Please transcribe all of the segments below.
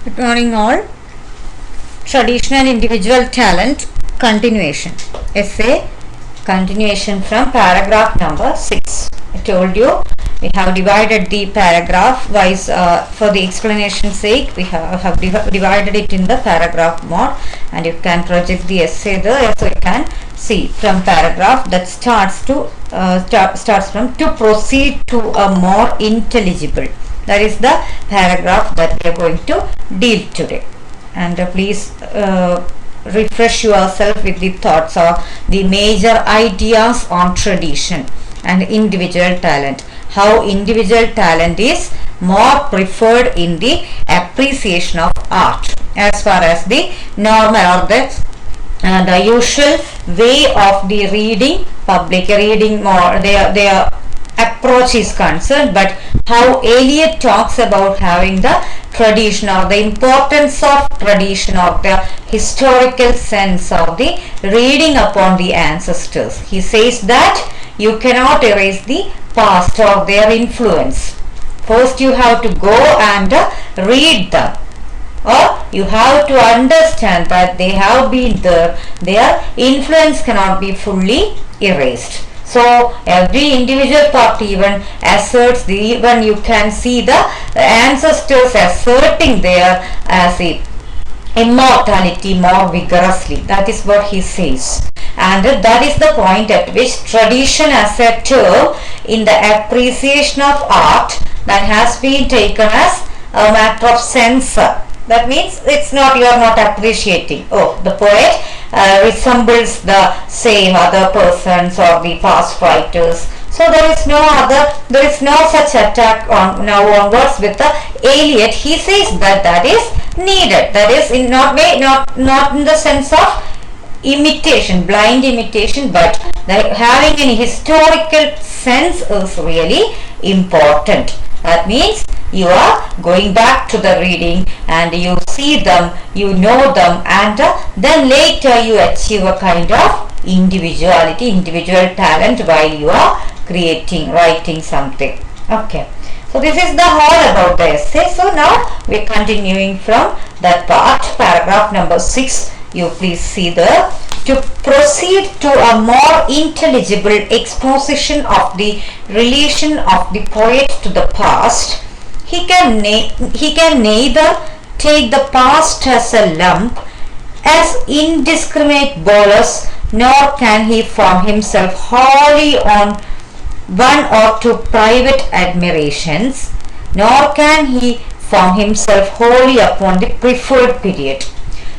Good morning all. Traditional individual talent continuation. Essay continuation from paragraph number 6. I told you we have divided the paragraph wise for the explanation sake. We have divided it in the paragraph mode, and you can project the essay there, so you can see from paragraph that starts from to proceed to a more intelligible. That is the paragraph that we are going to deal today. And please refresh yourself with the thoughts of the major ideas on tradition and individual talent. How individual talent is more preferred in the appreciation of art, as far as the normal or the usual way of the reading, public reading, more their approach is concerned. But how Eliot talks about having the tradition, or the importance of tradition, of the historical sense of the reading upon the ancestors. He says that you cannot erase the past or their influence. First you have to go and read them, or you have to understand that they have been there. Their influence cannot be fully erased. So every individual thought even asserts even you can see the ancestors asserting their immortality more vigorously. That is what he says, and that is the point at which tradition as a term in the appreciation of art that has been taken as a matter of censor. That means it's not, you are not appreciating. Oh, the poet resembles the same other persons or the past writers. So there is no such attack on now onwards with the Eliot. He says that is needed. That is in not in the sense of imitation, blind imitation, but having an historical sense is really important. That means you are going back to the reading and you see them, you know them, and then later you achieve a kind of individuality, individual talent while you are writing something. Okay, so this is the whole about the essay. So now we are continuing from that part, paragraph number 6. You please see there. To proceed to a more intelligible exposition of the relation of the poet to the past, he can neither take the past as a lump, as indiscriminate bolus, nor can he form himself wholly on one or two private admirations, nor can he form himself wholly upon the preferred period.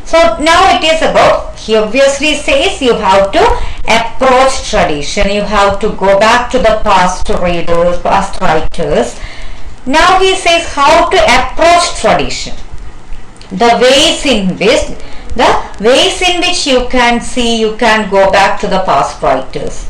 So now it is about, he obviously says you have to approach tradition, you have to go back to the past readers, past writers. Now he says how to approach tradition, the ways in which you can see, you can go back to the past writers.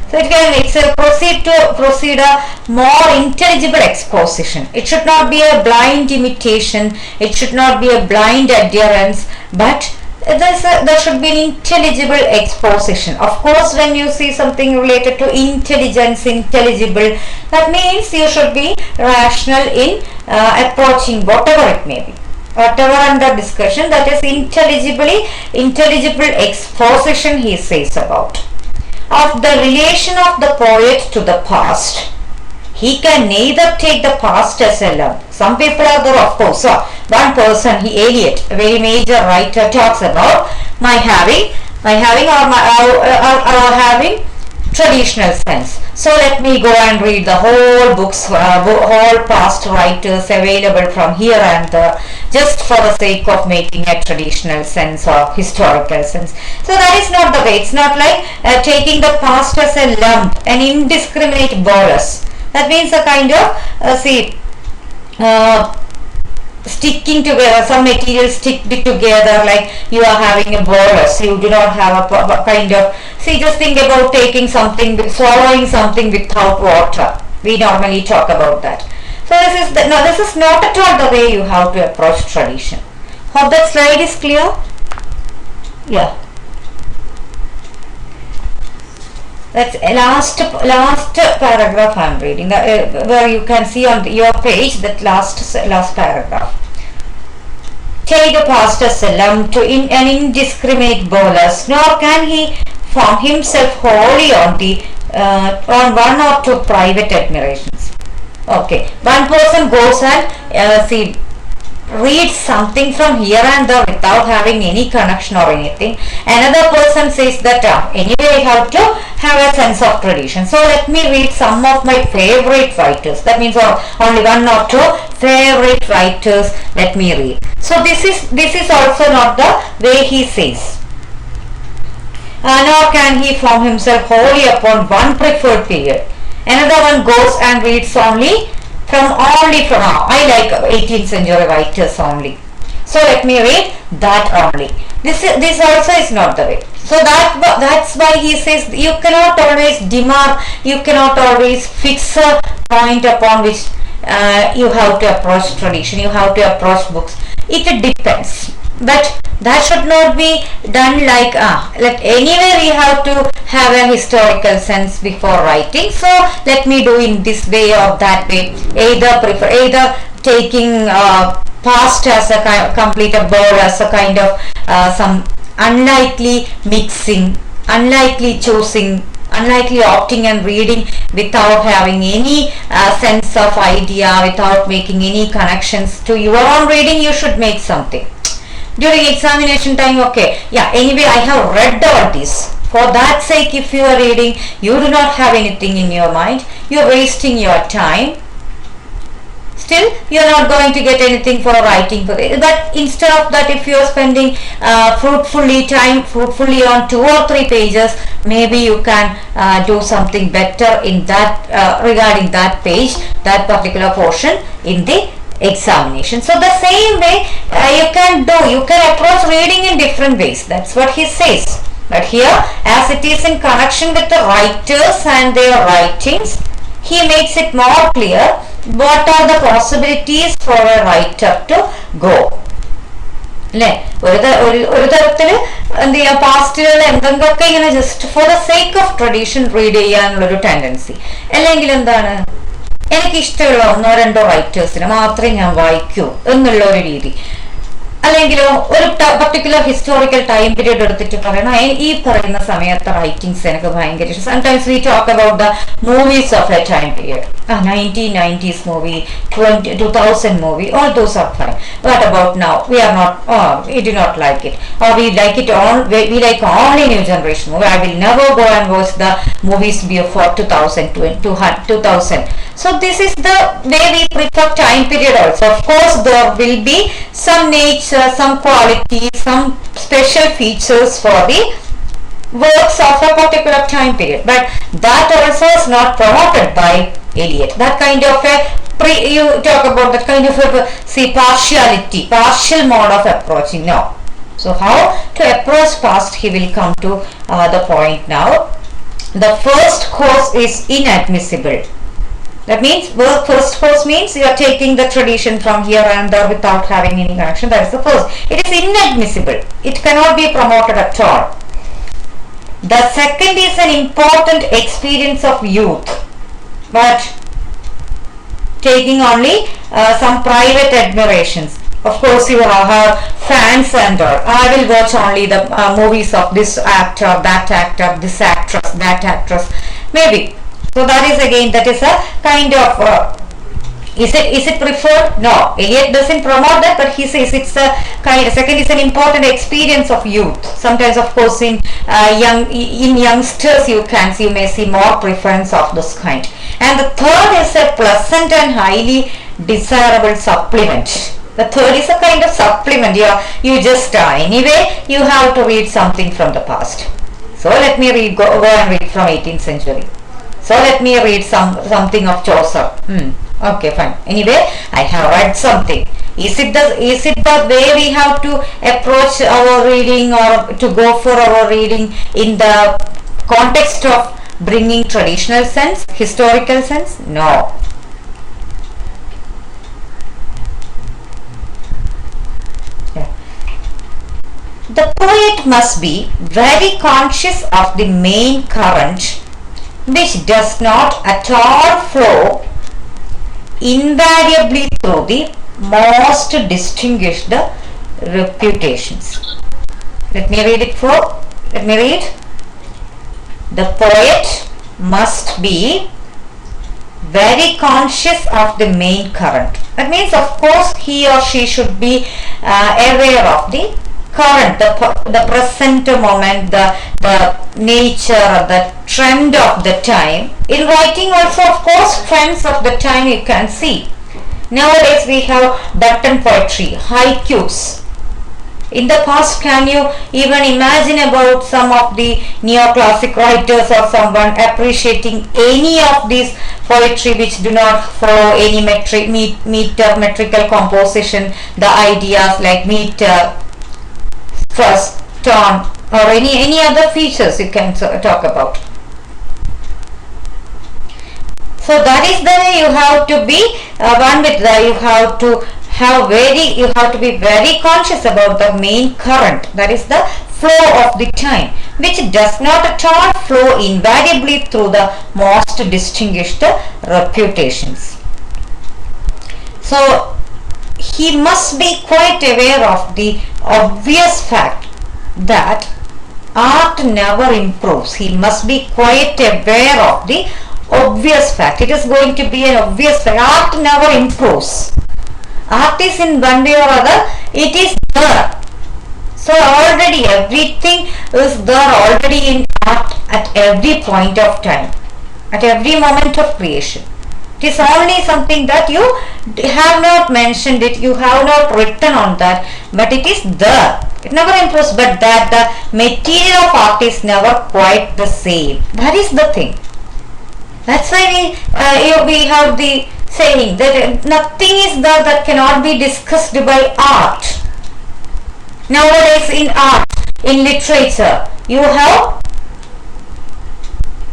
So it's a proceed a more intelligible exposition. It should not be a blind imitation, it should not be a blind adherence, but there should be an intelligible exposition. Of course, when you see something related to intelligence, intelligible, that means you should be rational in approaching whatever it may be. Whatever under discussion, that is intelligible exposition he says about. Of the relation of the poet to the past, he can neither take the past as a lump. Some people are there, of course. One person, Eliot, a very major writer, talks about my having traditional sense. So let me go and read the whole books, whole past writers available from here and there, just for the sake of making a traditional sense or historical sense. So that is not the way. It's not like taking the past as a lump, an indiscriminate bolus. That means a kind of sticking together, some materials stick together, like you are having a bolus, you do not have a kind of, just think about taking something, swallowing something without water. We normally talk about that. So this is not at all the way you have to approach tradition. Hope that slide is clear? Yeah. That's last paragraph I am reading, where you can see on your page that last paragraph. take the past as a lump to an indiscriminate bolus, nor can he form himself wholly on one or two private admirations. Okay, one person goes and reads something from here and there without having any connection or anything. Another person says that anyway I have to have a sense of tradition. So let me read some of my favorite writers. That means only one or two favorite writers. Let me read. So this is also not the way he says. Nor can he form himself wholly upon one preferred period. Another one goes and reads only from I like 18th century writers only. So let me read that only. This also is not the way. So that's why he says you cannot always demark, you cannot always fix a point upon which you have to approach tradition, you have to approach books. It depends. But that should not be done like anyway we have to have a historical sense before writing. So let me do in this way or that way. Either taking past as a complete board as a kind of some unlikely mixing, unlikely choosing, unlikely opting and reading without having any sense of idea, without making any connections to your own reading. You should make something during examination time. Okay, yeah, anyway I have read all this. For that sake, if you are reading, you do not have anything in your mind, you are wasting your time. Still you are not going to get anything for writing for it. But instead of that, if you are spending fruitfully on 2 or 3 pages, maybe you can do something better in that regarding that page, that particular portion in the examination. So the same way you can approach reading in different ways. That's what he says. But here, as it is in connection with the writers and their writings, he makes it more clear what are the possibilities for a writer to go. ഒരു തരത്തിൽ എന്ത് ചെയ്യാം, പാസ്റ്റുകൾ എന്തെങ്കിലുമൊക്കെ ഇങ്ങനെ just for the sake of tradition read ചെയ്യാനുള്ളൊരു tendency. അല്ലെങ്കിൽ എന്താണ്, എനിക്കിഷ്ടമുള്ള 1-2 റൈറ്റേഴ്സിനെ മാത്രമേ ഞാൻ വായിക്കൂ എന്നുള്ള ഒരു രീതി. അല്ലെങ്കിലോ ഒരു പർട്ടിക്കുലർ ഹിസ്റ്റോറിക്കൽ ടൈം പീരീഡ് എടുത്തിട്ട് പറയണം ഈ പറയുന്ന സമയത്തെ റൈറ്റിംഗ്സ് എനിക്ക് ഭയങ്കര ഇഷ്ടം. Sometimes we talk about the movies of A time period, 1990s movie, 2000 movie, all those are fine. What about now? We do not like it, or we like it all. We like only new generation movie. I will never go and watch the movies before 2000. So this is the way we prefer time period also. Of course there will be some nature, some quality, some special features for the works of a particular time period, but that also is not promoted by Eliot. That kind of you talk about that kind of partiality, partial mode of approaching. No. So how to approach past, he will come to the point now. The first course is inadmissible. That means first course means you are taking the tradition from here and there without having any connection. That is the first. It is inadmissible. It cannot be promoted at all. The second is an important experience of youth, but taking only some private admirations. Of course you have fans and all. I will watch only the movies of this actor, that actor, this actress, that actress, maybe. So that is a kind of is it preferred? No, Eliot doesn't promote that, but he says it's a kind. Second is an important experience of youth. Sometimes, of course, in youngsters you may see more preference of this kind. And the third is a pleasant and highly desirable supplement. The third is a kind of supplement. You just anyway you have to read something from the past. So let me go and read from 18th century. So let me read something of Chaucer. Okay, fine. Anyway, I have read something. Is it the way we have to approach our reading, or to go for our reading in the context of bringing traditional sense, historical sense? No. Yeah. The poet must be very conscious of the main current, which does not at all flow invariably through the most distinguished reputations. Let me read. The poet must be very conscious of the main current. That means, of course, he or she should be aware of the current, the present moment, the nature, the trend of the time. In writing also, of course, trends of the time you can see. Nowadays we have Dutton poetry, haikus. In the past, can you even imagine about some of the neoclassic writers or someone appreciating any of these poetry which do not follow any metrical composition, the ideas like meter, first, tone, or any other features you can talk about. So that is the way you have to be one with that. You have to be very conscious about the main current, that is the flow of the time, which does not at all flow invariably through the most distinguished reputations. So he must be quite aware of the obvious fact that art never improves. He must be quite aware of the obvious fact. It is going to be an obvious fact. Art never improves. Art is in one way or other, it is there. So already everything is there already in art at every point of time, at every moment of creation. It is only something that you have not mentioned it, you have not written on that, but it is there. It never improves, but that the material of art is never quite the same. That is the thing. That's why we have the saying that nothing is there that cannot be discussed by art. Nowadays in art, in literature, you have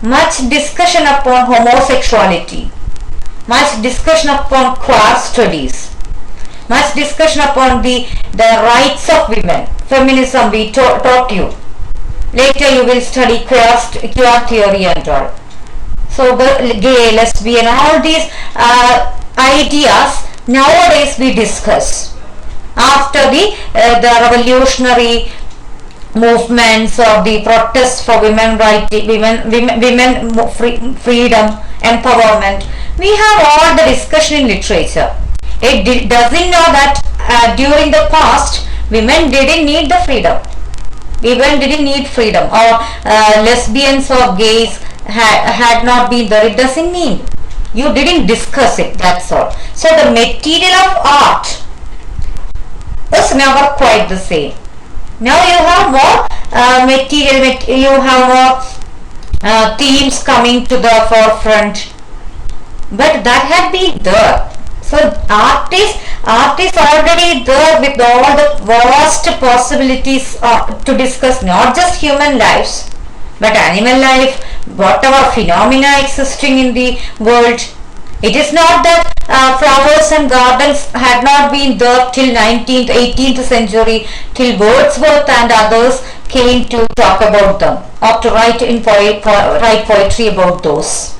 much discussion upon homosexuality, much discussion upon queer studies, much discussion upon the rights of women. Feminism we taught you. Later you will study queer theory and all. So the gay, lesbian, all these ideas nowadays we discuss. After the revolutionary movements or the protests for women freedom, empowerment, we have all the discussion in literature. It doesn't know that during the past women didn't need the freedom. Women didn't need freedom, or lesbians or gays had not been there. It doesn't mean you didn't discuss it, that's all. So the material of art is never quite the same. Now you have more material, you have more themes coming to the forefront, but that had been there. So art is already there with all the vast possibilities to discuss not just human lives, but animal life, whatever phenomena existing in the world. It is not that flowers and gardens had not been there till 19th, 18th century, till Wordsworth and others came to talk about them or to write poetry about those.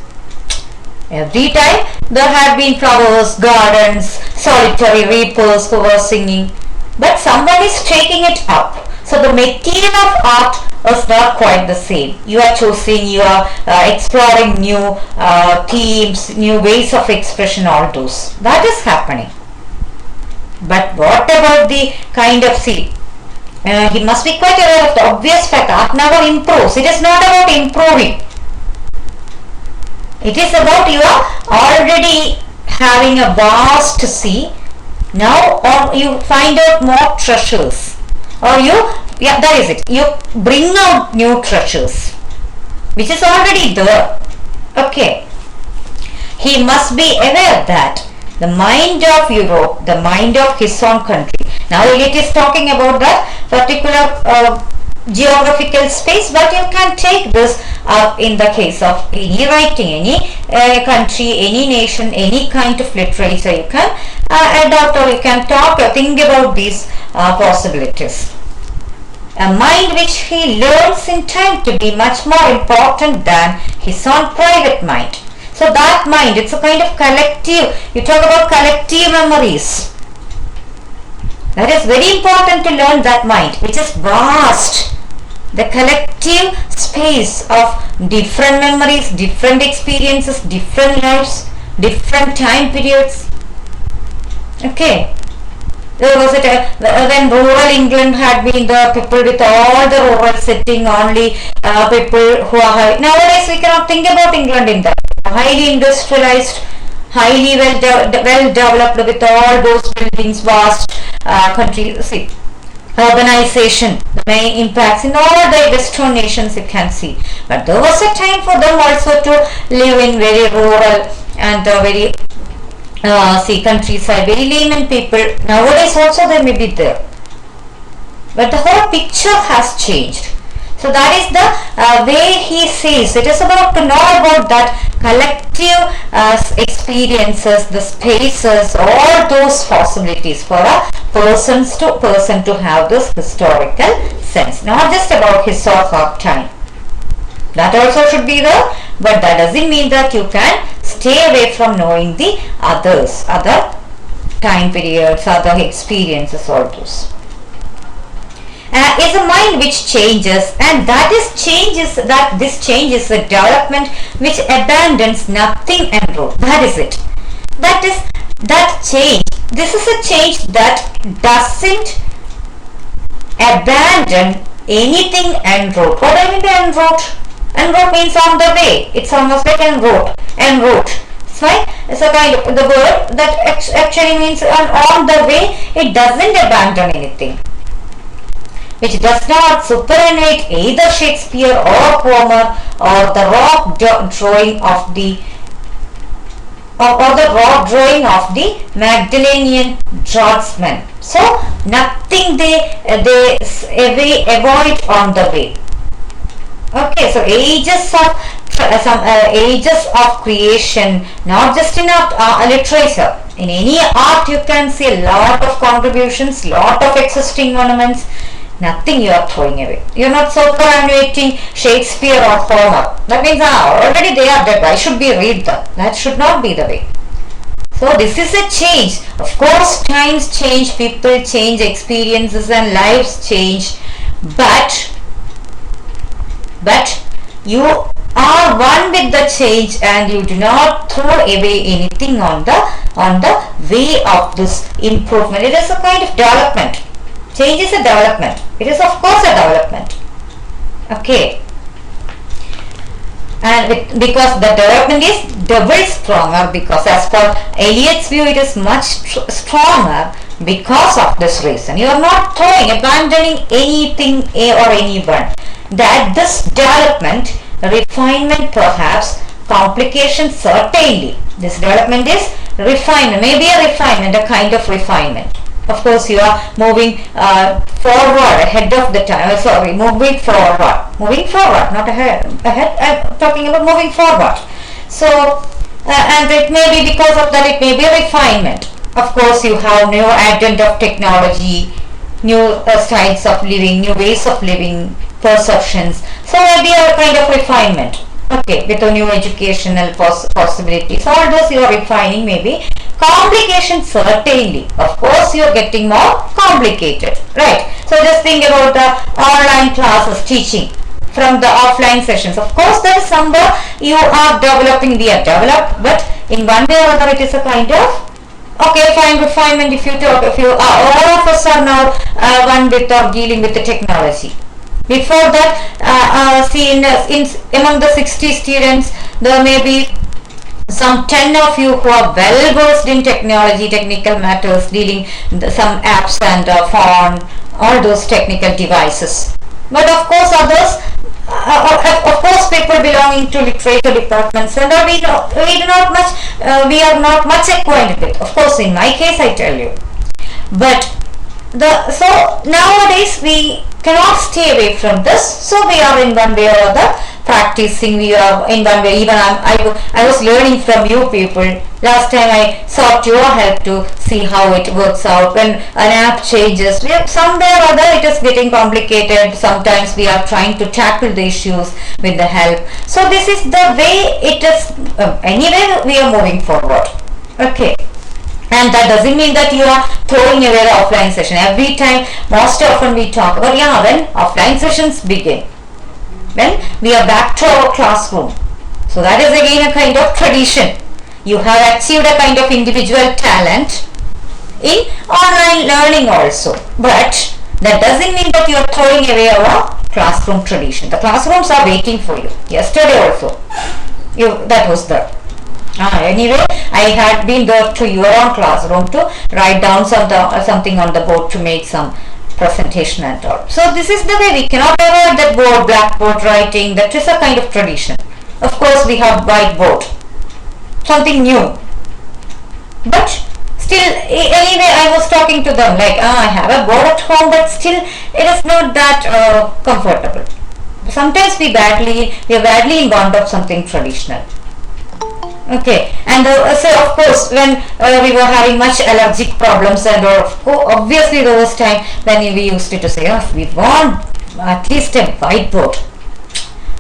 Every time there had been flowers, gardens, solitary reapers who were singing, but someone is taking it up. So the material of art is not quite the same. You are choosing, you are exploring new themes, new ways of expression, all those. That is happening. But what about the kind of he must be quite aware of the obvious fact, art never improves. It is not about improving. It is about you are already having a vast sea. Now you find out more treasures. Or that is it. You bring out new treasures, which is already there. Okay. He must be aware that the mind of Europe, the mind of his own country. Now it is talking about that particular geographical space, but you can take this up in the case of any writing, any country, any nation, any kind of literature. You can adopt, or you can talk or think about these possibilities. A mind which he learns in time to be much more important than his own private mind. So that mind, it's a kind of collective. You talk about collective memories. That is very important to learn that mind, which is vast. The collective space of different memories, different experiences, different lives, different time periods. Okay. There was a time when rural England had been the people with all the rural setting, only people who are high. Nowadays we cannot think about England in that. Highly industrialized, highly well developed with all those buildings, vast countries. See, urbanization, the main impacts in all the Western nations you can see. But there was a time for them also to live in very rural and very countryside, very layman people. Nowadays also they may be there, but the whole picture has changed. So that is the way he says. It is about to know about that collective experiences, the spaces, all those possibilities for a person to have this historical sense, not just about his or her time. That also should be there, but that doesn't mean that you can stay away from knowing the other time periods, other experiences, all those. Is a mind which changes, and this change is a development which abandons nothing en route. That is it. That change. This is a change that doesn't abandon anything en route. What I mean by en route? En route means on the way. It's almost like en route. En route. It's a kind of the word that actually means on the way. It doesn't abandon anything, which does not superannuate either Shakespeare or Homer or the rock drawing of the Magdalenian draftsman. So nothing they avoid on the way. Okay, so ages of creation, not just in literature. In any art you can see a lot of contributions, lot of existing monuments. Nothing you are throwing away. You are not superannuating Shakespeare or Homer. That means already they are dead. Why should we read them? That should not be the way. So this is a change. Of course, times change, people change, experiences and lives change. But you are one with the change, and you do not throw away anything on the way of this improvement. It is a kind of development. Change is a development. It is of course a development. Okay. And because the development is double stronger, because as per Eliot's view it is much stronger because of this reason. You are not abandoning anything or anyone. That this development, refinement perhaps, complication certainly. This development is refinement, maybe a refinement, a kind of refinement. Of course, you are moving forward ahead of the time. Moving forward, not ahead. I'm talking about moving forward. So, and it may be because of that, it may be a refinement. Of course, you have new advent of technology, new styles of living, new ways of living, perceptions. So, maybe a kind of refinement. Okay, with the new educational possibilities, all those you are refining, maybe. Complication certainly. Of course, you are getting more complicated, right? So just think about the online classes teaching from the offline sessions. Of course, that is somewhere you are developing, but in one way or other, it is a kind of fine refinement. If you all of us are now one with or dealing with the technology. Before that, among the 60 students, there may be some 10 of you who are well versed in technology, technical matters, dealing some apps and phone, all those technical devices. But of course others, people belonging to literature departments, and we are not much acquainted with. Of course, in my case, I tell you. But so nowadays we cannot stay away from this. So we are in one way or other practicing. We are in one way. Even I was learning from you people. Last time I sought your help to see how it works out when an app changes. Somewhere or other it is getting complicated. Sometimes we are trying to tackle the issues with the help. So this is the way it is. Anyway, we are moving forward. Okay. And that doesn't mean that you are throwing away the offline session. Every time, most often we talk about, when offline sessions begin, when we are back to our classroom. So that is again a kind of tradition. You have achieved a kind of individual talent in online learning also. But that doesn't mean that you are throwing away our classroom tradition. The classrooms are waiting for you. Yesterday also, that was there. Anyway, I had been there to your own classroom to write down something on the board to make some presentation and all. So this is the way. We cannot avoid that board, blackboard writing. That is a kind of tradition. Of course, we have whiteboard, something new. But still, anyway, I was talking to them like, I have a board at home, but still it is not that comfortable. Sometimes we are badly in want of something traditional. Okay, and so of course when we were having much allergic problems and obviously there was time when we used to say, we want at least a whiteboard.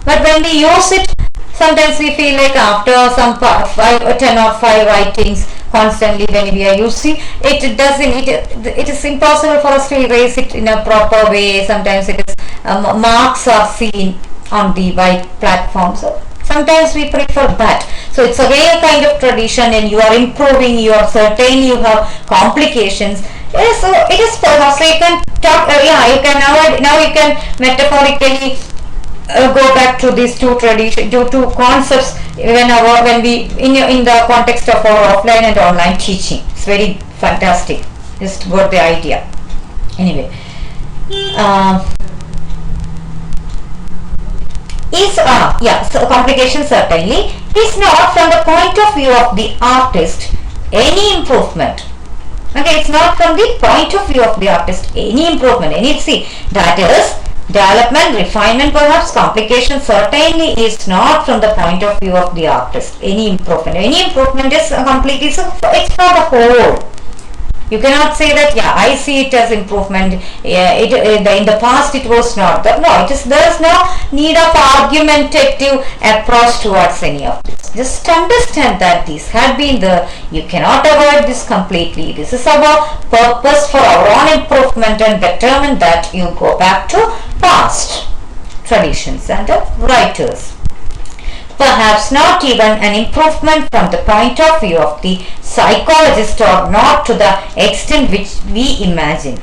But when we use it, sometimes we feel like after some 10 or 5 writings constantly when we are using it, it is impossible for us to erase it in a proper way. Sometimes it is marks are seen on the white platform. So sometimes we prefer that. So it's again a kind of tradition, and you are improving, you are certain you have complications. Yes, so it is perhaps you can talk, you can now you can metaphorically go back to these two concepts when we in the context of our offline and online teaching. It's very fantastic. Just got the idea. Anyway. So complication certainly is not from the point of view of the artist any improvement. Okay, it's not from the point of view of the artist any improvement. That is development, refinement, perhaps complication certainly is not from the point of view of the artist any improvement. Any improvement is completely, it's for the whole. You cannot say that, I see it as improvement. In the past it was not. No, there is no need of argumentative approach towards any of this. Just understand that these had been there. You cannot avoid this completely. This is our purpose for our own improvement and betterment, that you go back to past traditions and the writers. Perhaps not even an improvement from the point of view of the psychologist, or not to the extent which we imagine.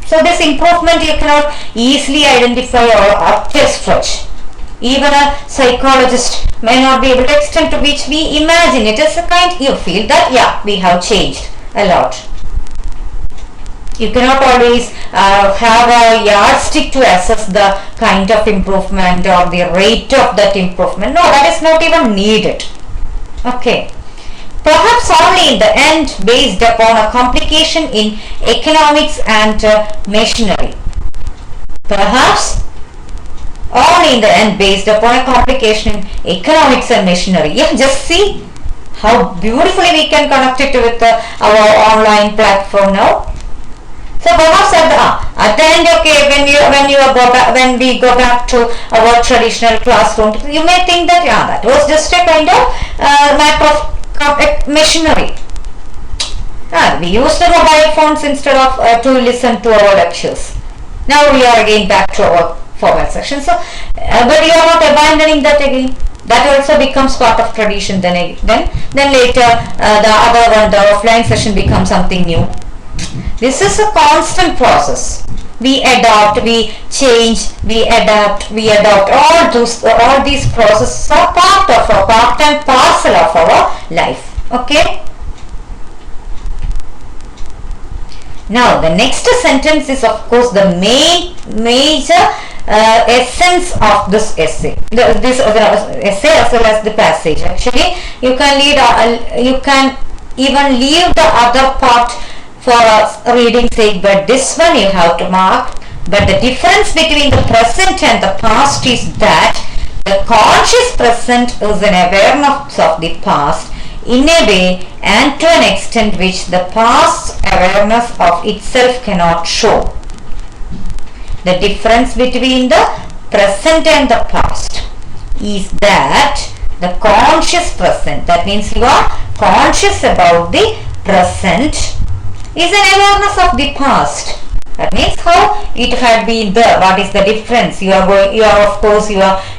So this improvement you cannot easily identify or up to a stretch. Even a psychologist may not be able to extend to which we imagine. It is a kind, you feel that we have changed a lot. You cannot always have a yardstick to assess the kind of improvement or the rate of that improvement. No, that is not even needed. Okay. Perhaps only in the end based upon a complication in economics and machinery. Perhaps only in the end based upon a complication in economics and machinery. Just see how beautifully we can connect it with our online platform now. So perhaps at the end, okay, when we go back to our traditional classroom, you may think that that was just a kind of matter of machinery. We used the mobile phones instead of to listen to our lectures. Now we are again back to our formal section. So, but you are not abandoning that again. That also becomes part of tradition. Then later the other one, the offline session, becomes something new. This is a constant process. We adopt, we change, we adapt, we adopt. All these processes are part and parcel of our life. Okay. Now the next sentence is of course the major essence of this essay. This essay as well as the passage. Actually, you can even leave the other part for reading sake, but this one you have to mark. But the difference between the present and the past is that the conscious present is an awareness of the past in a way and to an extent which the past awareness of itself cannot show. The difference between the present and the past is that the conscious present, that means you are conscious about the present is an awareness of the past. That means how it had been there. What is the difference? You are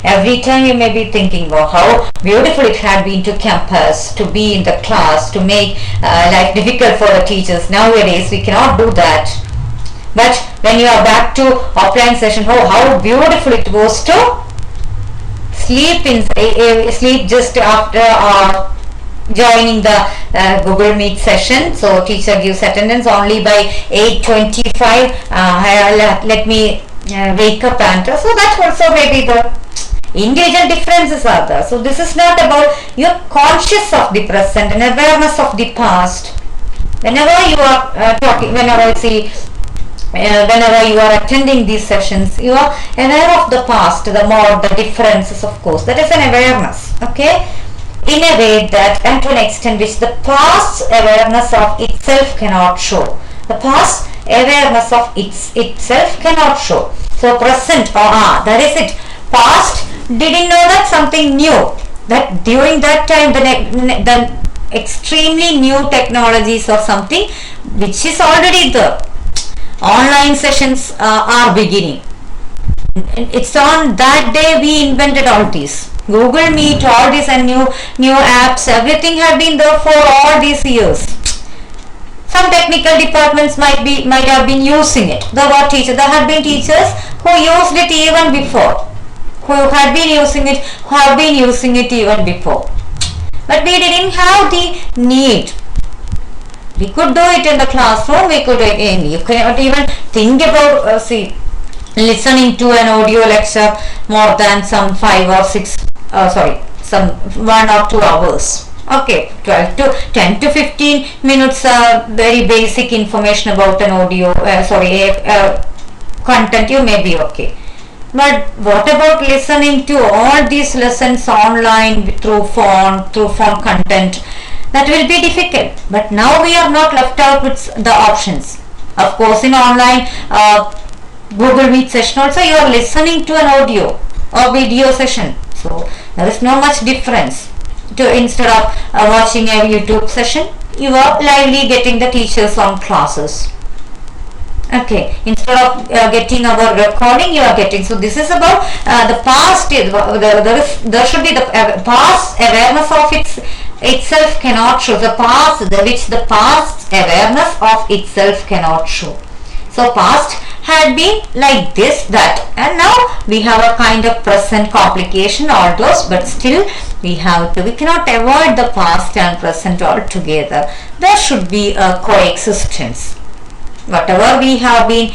every time you may be thinking about how beautiful it had been to campus, to be in the class, to make life difficult for the teachers. Nowadays we cannot do that. But when you are back to offline session, how beautiful it was to sleep just after joining the Google Meet session. So teacher gives attendance only by 8:25. Let me wake up and so that also maybe the individual differences are there. So this is not about you're conscious of the present and awareness of the past. Whenever you are talking, whenever you are attending these sessions, you are aware of the past, the differences, of course. That is an awareness, okay? In a way that, and to an extent which the past awareness of itself cannot show. The past awareness of itself cannot show. So present, that is it. Past didn't know that something new. That during that time the extremely new technologies or something which is already there. Online sessions are beginning. It's on that day we invented all these. Google Meet, all these and new apps, everything had been there for all these years. Some technical departments might have been using it. There have been teachers who used it even before. Who have been using it even before. But we didn't have the need. We could do it in the classroom, we could do it in. You cannot even think about, listening to an audio lecture more than some 1 or 2 hours. Okay, 10 to 15 minutes very basic information about an audio, content, you may be okay. But what about listening to all these lessons online through phone content? That will be difficult. But now we are not left out with the options. Of course, in online Google Meet session also you are listening to an audio or video session. So there is no much difference. Instead of watching a YouTube session, you are lively getting the teachers on classes. Okay, instead of getting our recording, you are getting. So this is about the past. There should be the past awareness of itself cannot show. The past, which the past awareness of itself cannot show. So past had been like this, that, and now we have a kind of present complication, all those, but still we cannot avoid the past and present altogether. There should be a coexistence. Whatever we have been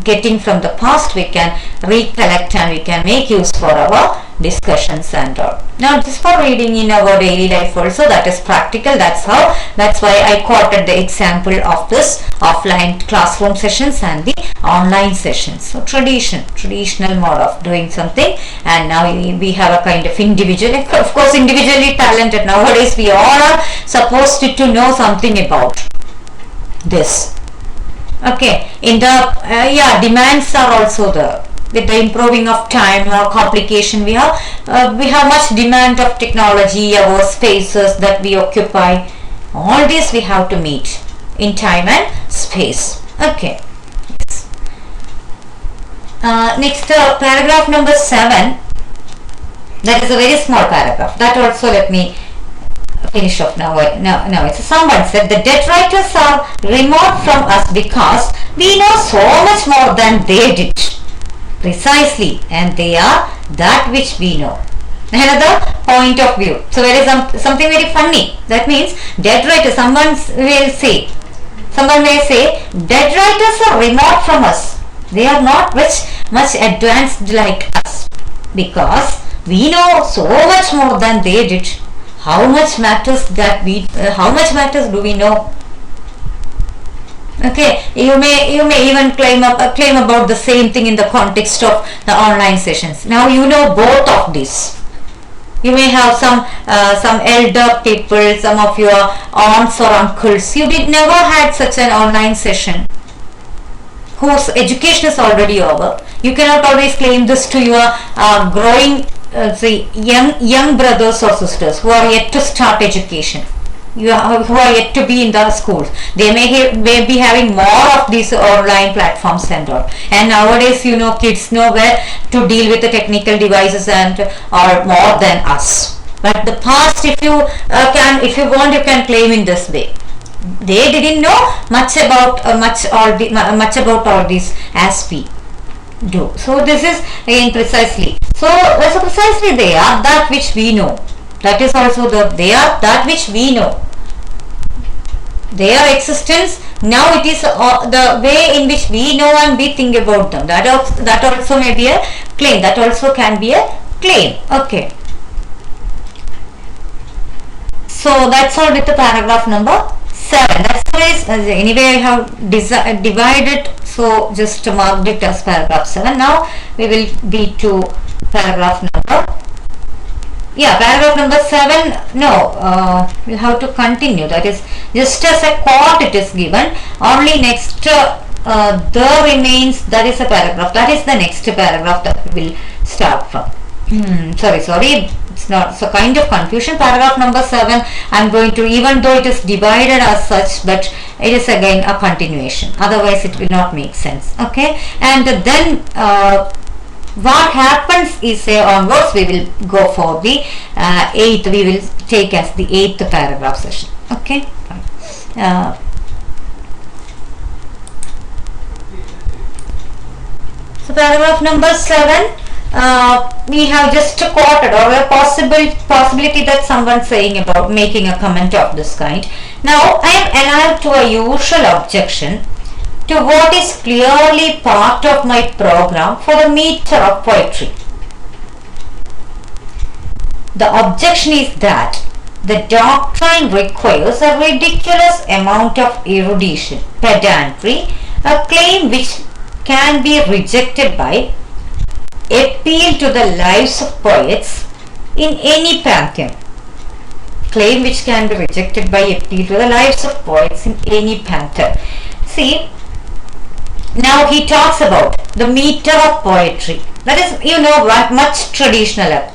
getting from the past, we can recollect and we can make use for our discussions and all. Now this for reading in our daily life also, that is practical. That's why I quoted the example of this offline classroom sessions and the online sessions. So traditional mode of doing something, and now we have a kind of individual, of course individually talented. Nowadays we all are supposed to know something about this. Okay, in the demands are also there. With the improving of time or complication, we have much demand of technology, our spaces that we occupy. All this we have to meet in time and space. Okay. Yes. Next, paragraph number 7. That is a very small paragraph. That also let me finish off now. It's someone said the detritus are remote from us because we know so much more than they did. Precisely, and they are that which we know. Another point of view. So there is something very funny. That means detritus. Someone may say detritus are remote from us. They are not much advanced like us because we know so much more than they did. How much matters do we know? Okay, you may even claim about the same thing in the context of the online sessions. Now you know both of these. You may have some elder people, some of your aunts or uncles. You never had such an online session whose education is already over. You cannot always claim this to your growing young brothers or sisters who are yet to start education. who are yet to be in the schools. They may be having more of these online platforms and all. And nowadays, kids know where to deal with the technical devices and or more than us. But the past, if you want, you can claim in this way. They didn't know much about all this as we do. So this is again precisely. So precisely they are that which we know. That is also they are that which we know. Their existence now, it is the way in which we know and we think about them. That also may be a claim. That also can be a claim. Okay. So that's all with the paragraph number 7. That's why anyway I have divided, so just marked it as paragraph 7. Now we will be to paragraph number paragraph number 7. No, we'll have to continue. That is just as a quote it is given. Only next there remains, that is a paragraph. That is the next paragraph that we will start from. Sorry, it's not, so kind of confusion. Paragraph number 7, I'm going to, even though it is divided as such, but it is again a continuation, otherwise it will not make sense. Okay, and then what happens is onwards we will go for the 8th, we will take as the 8th paragraph session. Okay, so paragraph number 7, we have just quoted, or a possibility that someone saying about making a comment of this kind. Now I am alive to a usual objection to what is clearly part of my program for the meter of poetry. The objection is that the doctrine requires a ridiculous amount of erudition, pedantry, a claim which can be rejected by appeal to the lives of poets in any pantheon. Claim which can be rejected by appeal to the lives of poets in any pantheon. See, now he talks about the meter of poetry. That is, much traditional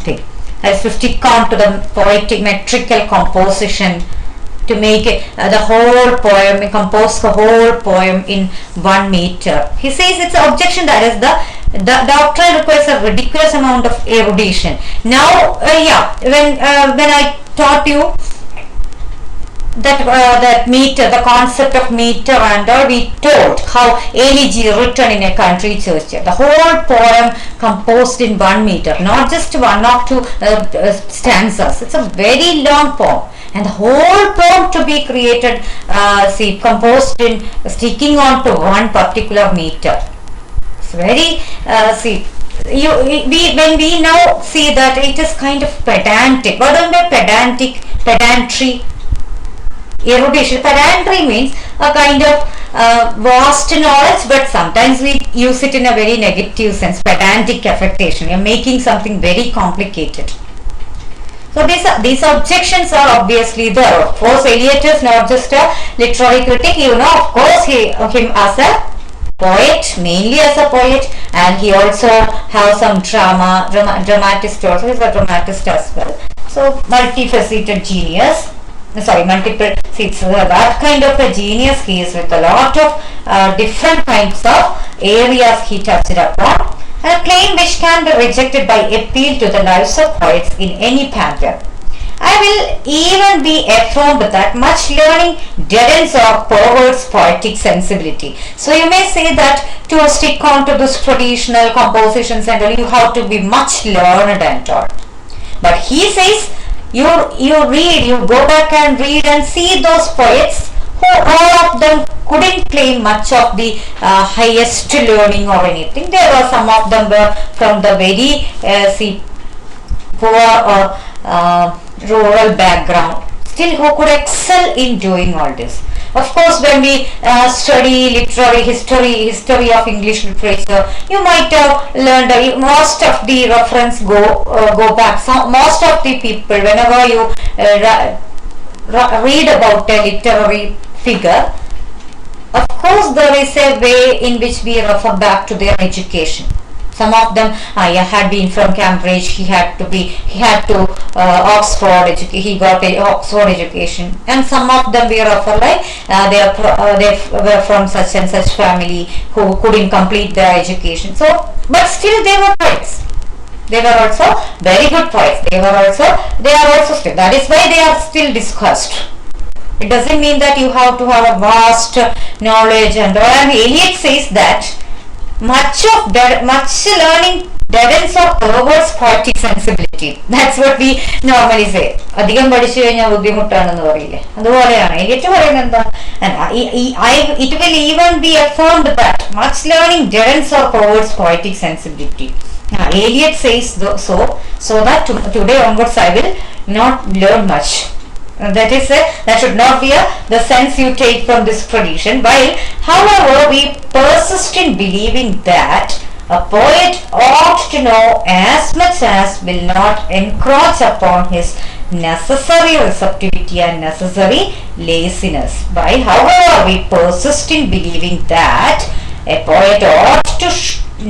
thing. That is to stick on to the poetic metrical composition, to make the whole poem, compose the whole poem in 1 meter. He says it's an objection, that is the doctrine requires a ridiculous amount of erudition. Now, when I taught you that meter, the concept of meter and all, we told how elegy written in a country church, the whole poem composed in 1 meter, not just 1 or 2 stanzas. It's a very long poem, and the whole poem to be created, composed in sticking on to 1 particular meter. It's very when we now see that it is kind of pedantic. What do I mean pedantry? Erudition. Pedantry means a kind of vast knowledge, but sometimes we use it in a very negative sense. Pedantic affectation. You're making something very complicated. So these objections are obviously there. Of course, Eliot is not just a literary critic. Of course, him as a poet, mainly as a poet, and he also has some dramatist also. He's a dramatist as well. So multifaceted genius. Multiple seats. That kind of a genius he is, with a lot of different kinds of areas he touched upon. A claim which can be rejected by appeal to the lives of poets in any pantheon. I will even be affirmed that much learning deadens or perverts poetic sensibility. So you may say that to stick on to this traditional compositions and all, you have to be much learned and all. But he says, you go back and read and see those poets who all of them couldn't claim much of the highest learning or anything. There were some of them were from the very poor or rural background, still who could excel in doing all this. Of course, when we study literary history of English literature, you might have learned most of the reference go back. So most of the people, whenever you read about a literary figure, of course there is a way in which we refer back to their education. Some of them had been from Cambridge. He had to Oxford. He got a Oxford education, and some of them were of like they were from such and such family who couldn't complete their education. So, but still they were poets. They were also very good poets. They are also still. That is why they are still discussed. It doesn't mean that you have to have a vast knowledge and all. And Eliot says that much learning deadens or perverts poetic sensibility. That's what we normally say. അധികം പഠിച്ചു കഴിഞ്ഞാൽ ബുദ്ധിമുട്ടാണെന്ന് പറയില്ലേ, അതുപോലെയാണ് Eliot പറയുന്നത് എന്താ. It will even be affirmed that much learning deadens or perverts poetic sensibility. Eliot says so that today onwards I will not learn much. That should not be the sense you take from this tradition. While, however, we persist in believing that a poet ought to know as much as will not encroach upon his necessary receptivity and necessary laziness. While, however, we persist in believing that a poet ought to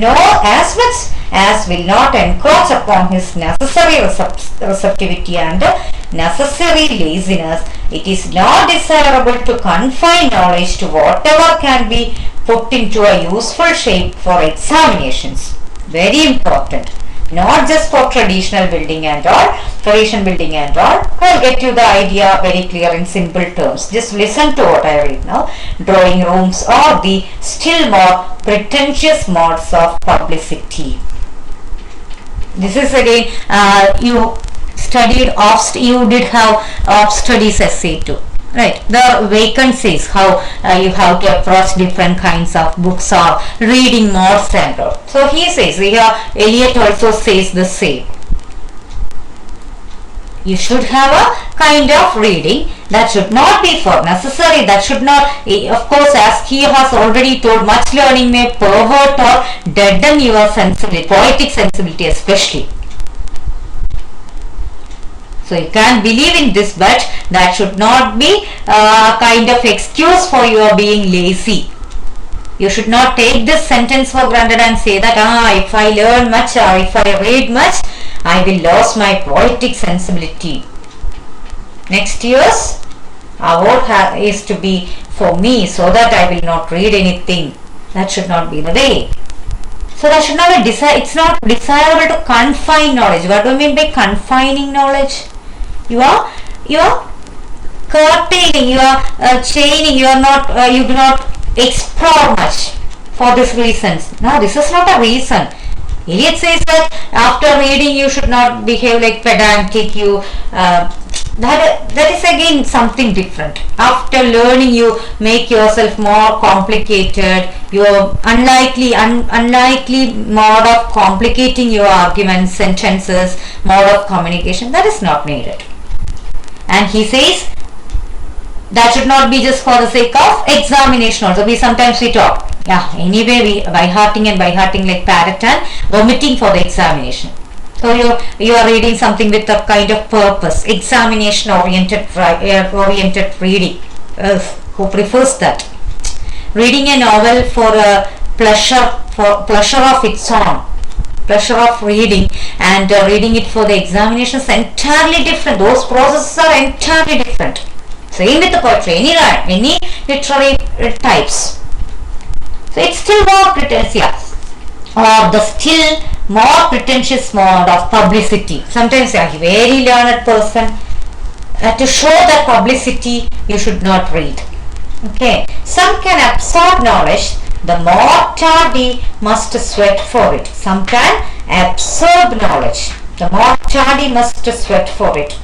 know as much as will not encroach upon his necessary receptivity and necessary laziness, it is not desirable to confine knowledge to whatever can be put into a useful shape for examinations. Very important. Not just for traditional building and all. I'll get you the idea very clear in simple terms. Just listen to what I read now. Drawing rooms are the still more pretentious modes of publicity. This is again, you did have off studies essay too. Right, the vacancies, how you have to approach different kinds of books or reading more central. So he says here, Eliot also says the same. You should have a kind of reading that should not be for necessary, that should not, of course, as he has already told, much learning may pervert or deaden your sensibility, poetic sensibility especially. So you can believe in this, but that should not be a kind of excuse for your being lazy. You should not take this sentence for granted and say that if I learn much or if I read much, I will lose my poetic sensibility. Next year's award is to be for me, so that I will not read anything. That should not be the way. So that should not be it's not desirable to confine knowledge. What do you mean by confining knowledge? You are curtailing, you are chaining, you do not explore much for these reasons. No, this is not a reason. Eliot says that after reading you should not behave like pedantic. That is again something different. After learning you make yourself more complicated. Your unlikely mode of complicating your arguments, sentences, mode of communication, that is not needed. And he says that should not be just for the sake of examination also. Sometimes we talk, anyway we by hearting like parrot and vomiting for the examination. So you are reading something with a kind of purpose, examination oriented reading. Who prefers that? Reading a novel for pleasure of its own, pleasure of reading, and reading it for the examination is entirely different. Those processes are entirely different. Same with the poetry, any literary types. So it's still more pretentious, or the still more pretentious mode of publicity. Sometimes a very learned person, to show that publicity you should not read. Okay, some can absorb knowledge, the more tardy must sweat for it. Some can absorb knowledge, the more tardy must sweat for it.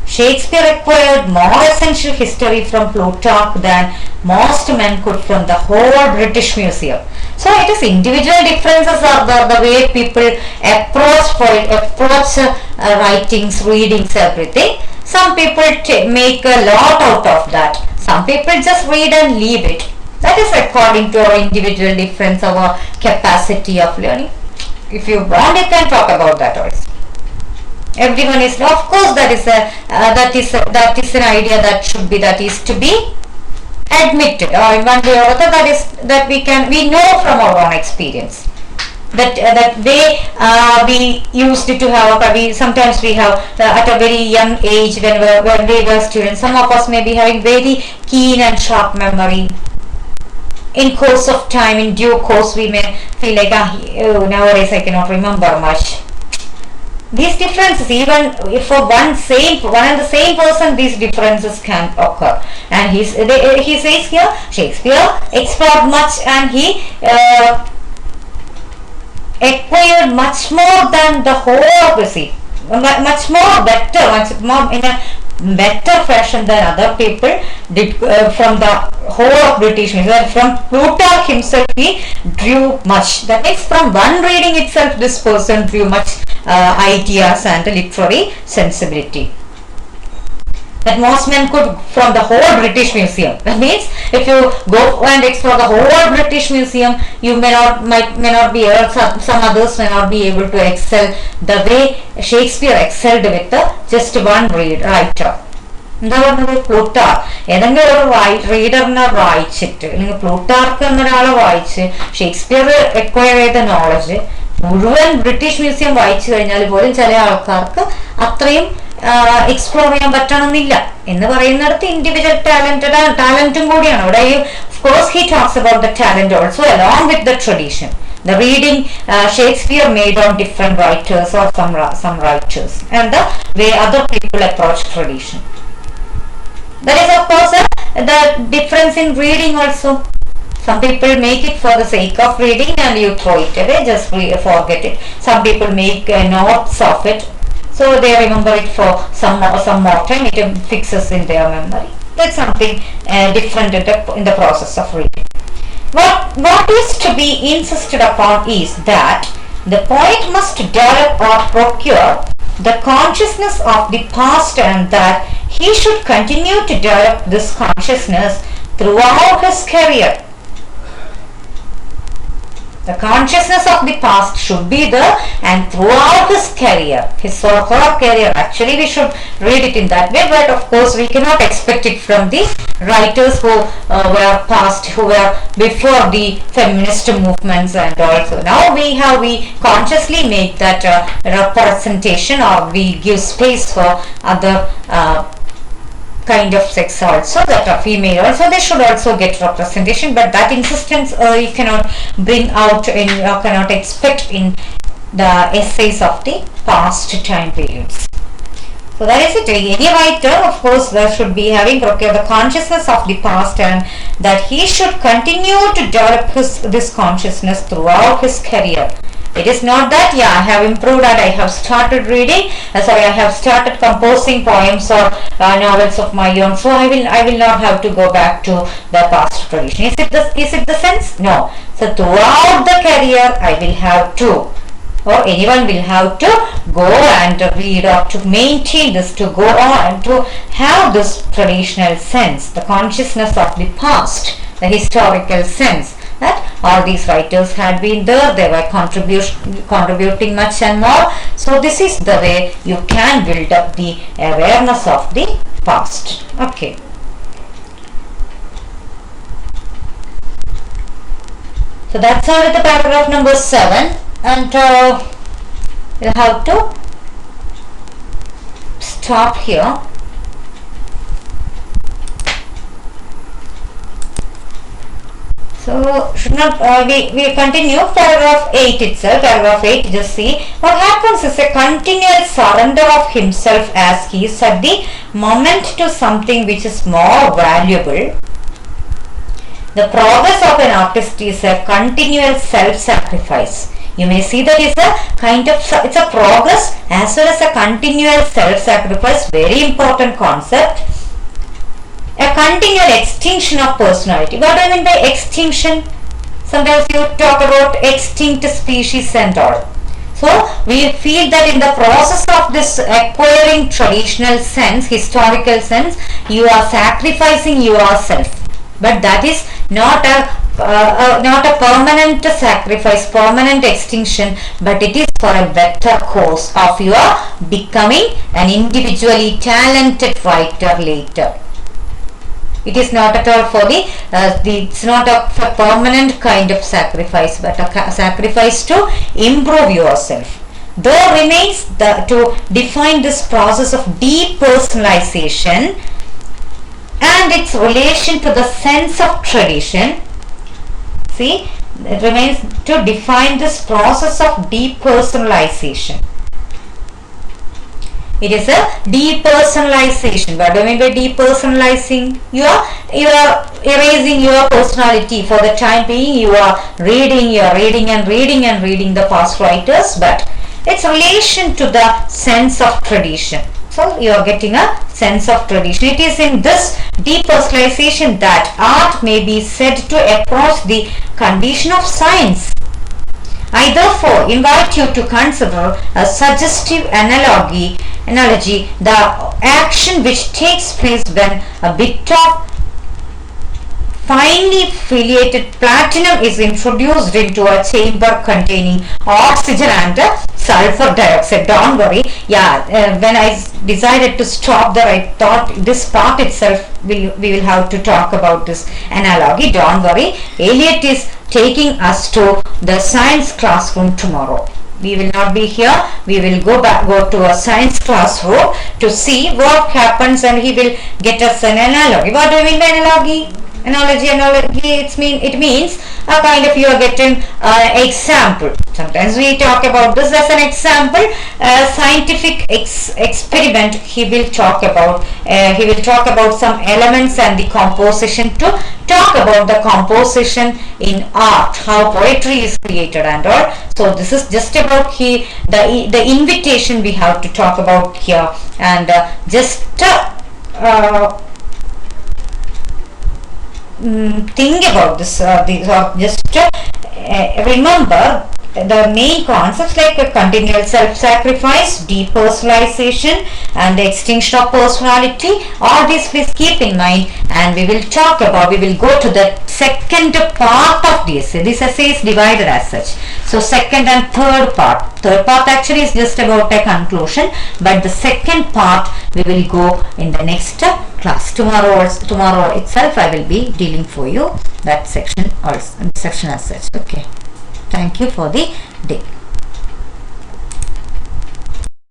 Shakespeare acquired more essential history from Plutarch than most men could from the whole British Museum. So it is individual differences of the way people approach writings, readings, everything. Some people make a lot out of that. Some people just read and leave it. That is according to our individual difference, our capacity of learning. If you want, you can talk about that also. Everyone is, of course, that is an idea that is to be admitted, or in one way or other, that we know from our own experience. that way we used to have, sometimes we have at a very young age when we were students, some of us may be having very keen and sharp memory. In course of time, in due course, we may feel like, nowadays I cannot remember much. These differences, even if for one and the same person, these differences can occur. And he says here, Shakespeare explored much, and he acquired much more than the whole of the sea, much more better, much more in a better fashion than other people did from the whole of British Museum. From Plutarch himself he drew much. That means from one reading itself this person drew much ideas and literary sensibility that most men could from the whole British Museum. That means if you go and explore the whole British Museum, you may not be able, some others may not be able to excel the way Shakespeare excelled with just one writer. എന്താ പറഞ്ഞത്? Plutarch ഏതെങ്കിലും ഒരു റീഡറിനെ വായിച്ചിട്ട് അല്ലെങ്കിൽ Plutarch എന്നൊരാളെ വായിച്ച് Shakespeare acquire ചെയ്ത knowledge മുഴുവൻ British museum വായിച്ചു കഴിഞ്ഞാൽ പോലും ചില ആൾക്കാർക്ക് അത്രയും എക്സ്പ്ലോർ ചെയ്യാൻ പറ്റണമെന്നില്ല എന്ന് പറയുന്നിടത്ത് ഇൻഡിവിജ്വൽ ടാലന്റും കൂടിയാണ് ഇവിടെ. Of course he talks about the talent also along with the tradition. The reading Shakespeare made on different writers or some writers and the way other people approach tradition. That is of course the difference in reading also. Some people make it for the sake of reading and you throw it away, just forget it. Some people make notes of it, so they remember it for some more time, it fixes in their memory. That's something different in the process of reading. What is to be insisted upon is that the poet must develop or procure the consciousness of the past and that he should continue to develop this consciousness throughout his career. The consciousness of the past should be there and throughout his career, his or her career. Actually we should read it in that way, but of course we cannot expect it from these writers who were past, who were before the feminist movements and also. Now we consciously make that representation, or we give space for other kind of sex also, that are female also, they should also get representation, but that insistence you cannot bring out in, or cannot expect in the essays of the past time periods. So that is it. Any writer, of course, there should be having the consciousness of the past and that he should continue to develop this consciousness throughout his career. It is not that I have improved and I have started reading, I have started composing poems or novels of my own, so I will not have to go back to the past tradition. Is it the sense? No. So throughout the career I will have to, or anyone will have to go and read or to maintain this, to go on and to have this traditional sense, the consciousness of the past, the historical sense, that all these writers had been there, they were contributing much and more. So this is the way you can build up the awareness of the past. Okay. So that's all with the paragraph number 7, and we'll have to stop here. So should not we continue paragraph 8 itself. Paragraph 8, just see what happens is a continual surrender of himself as he is at the moment to something which is more valuable. The progress of an artist is a continual self-sacrifice. You may see that it's a kind of, it's a progress as well as a continual self-sacrifice. Very important concept. A continual extinction of personality. What do I mean by extinction? Sometimes you talk about extinct species and all. So we feel that in the process of this acquiring traditional sense, historical sense, you are sacrificing yourself. But that is not a permanent sacrifice, permanent extinction, but it is for a better cause of your becoming an individually talented writer later. It is not at all for it's not a permanent kind of sacrifice, but a sacrifice to improve yourself. There remains to define this process of depersonalization and its relation to the sense of tradition. See, it remains to define this process of depersonalization. It is a depersonalization. What do you mean by depersonalizing? You are erasing your personality. For the time being, you are reading the past writers, but its relation to the sense of tradition. So you are getting a sense of tradition. It is in this depersonalization that art may be said to approach the condition of science. I therefore invite you to consider a suggestive analogy, the action which takes place when a bit of finely filiated platinum is introduced into a chamber containing oxygen and sulfur dioxide. Don't worry, when I decided to stop there, I thought this part itself we will have to talk about this analogy. Don't worry, Eliot is taking us to the science classroom tomorrow. We will not be here. We will go to a science classroom to see what happens, and he will get us an analogy. What do you mean by analogy? Analogy, it means a kind of, you are getting example. Sometimes we talk about this as an example. Scientific experiment, he will talk about some elements and the composition, to talk about the composition in art, how poetry is created and all. So this is just about the invitation we have to talk about here, and think about this, remember the main concepts like a continual self-sacrifice, depersonalization, and the extinction of personality. All this please keep in mind, and we will go to the second part of the essay. This essay is divided as such. So second and third part. Third part actually is just about a conclusion, but the second part we will go in the next class. Tomorrow itself I will be dealing for you that section as such. Okay. Thank you for the day.